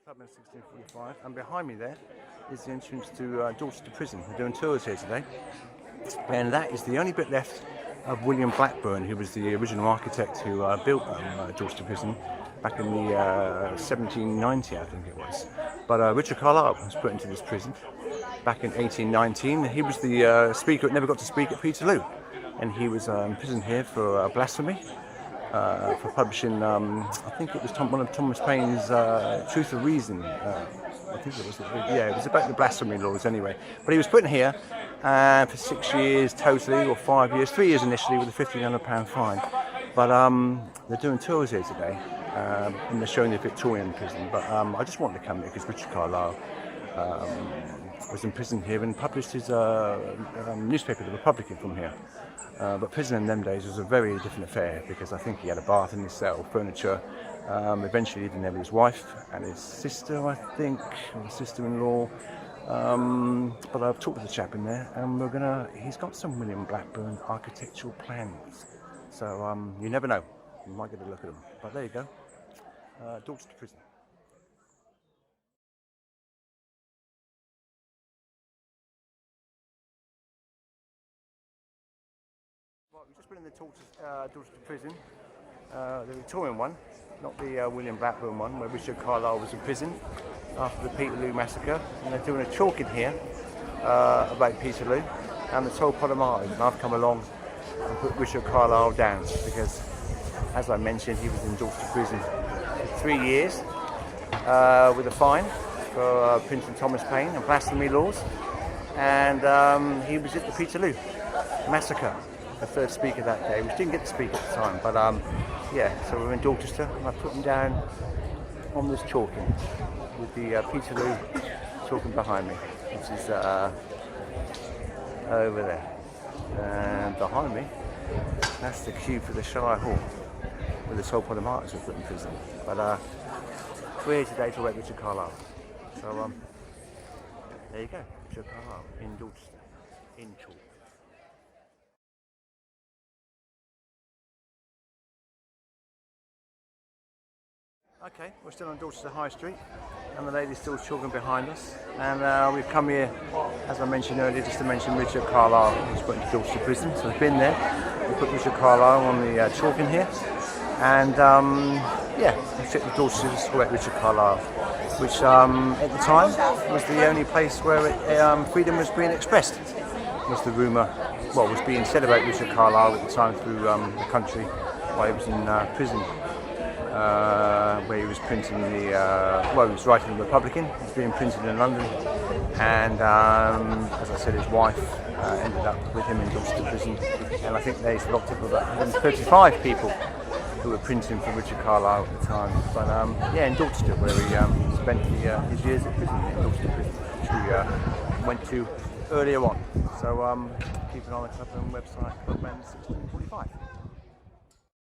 Club in 1645, and behind me there is the entrance to Dorset Prison. We're doing tours here today, and that is the only bit left of William Blackburn, who was the original architect who built Dorset Prison back in the 1790, I think it was. But Richard Carlile was put into this prison back in 1819. He was the speaker that never got to speak at Peterloo, and he was imprisoned here for blasphemy. For publishing, I think it was one of Thomas Paine's Truth of Reason. I think it was, yeah, it was about the blasphemy laws anyway. But he was put in here for 6 years totally, or 5 years, 3 years initially, with a £1,500 fine. But they're doing tours here today, and they're showing the Victorian prison. But I just wanted to come here because Richard Carlile was imprisoned here and published his newspaper, The Republican, from here. But prison in them days was a very different affair, because I think he had a bath in his cell, furniture. Eventually he lived there with his wife and his sister, I think, or his sister-in-law. But I've talked to the chap in there, and he's got some William Blackburn architectural plans. So you never know, you might get a look at them. But there you go, Dorset Prison. We've just been in the Dorset Prison, the Victorian one, not the William Blackburn one, where Richard Carlile was imprisoned after the Peterloo massacre. And they're doing a talk in here about Peterloo and the Toll Polymartyrs. And I've come along and put Richard Carlile down because, as I mentioned, he was in Dorset Prison for 3 years with a fine for printing Thomas Paine and blasphemy laws. And he was at the Peterloo massacre, the third speaker that day, which didn't get to speak at the time, but yeah, so we're in Dorchester, and I put him down on this chalking with the Peterloo chalking behind me, which is over there. And behind me, that's the queue for the Shire Hall, where the Toll Polymartyrs were put in prison. But we're here today to wait Richard Carlile. So there you go, Richard Carlile in Dorchester, in chalk. Okay, we're still on Dorchester High Street, and the lady's still chalking behind us. And we've come here, as I mentioned earlier, just to mention Richard Carlile, who's put into Dorchester Prison. So we've been there, we put Richard Carlile on the chalk in here, and yeah, we took the Dorchester to square Richard Carlile, which at the time was the only place where freedom was being expressed. Was the rumour, what was being said about Richard Carlile at the time through the country while he was in prison. Where he was printing he was writing the Republican. He was being printed in London, and as I said, his wife ended up with him in Dorset Prison, and I think they locked up about 135 people who were printing for Richard Carlile at the time. But yeah, in Dorchester, where he spent his years at prison, in Dorset Prison, which we went to earlier on. So keep an eye on the club and website, Clubman 1645.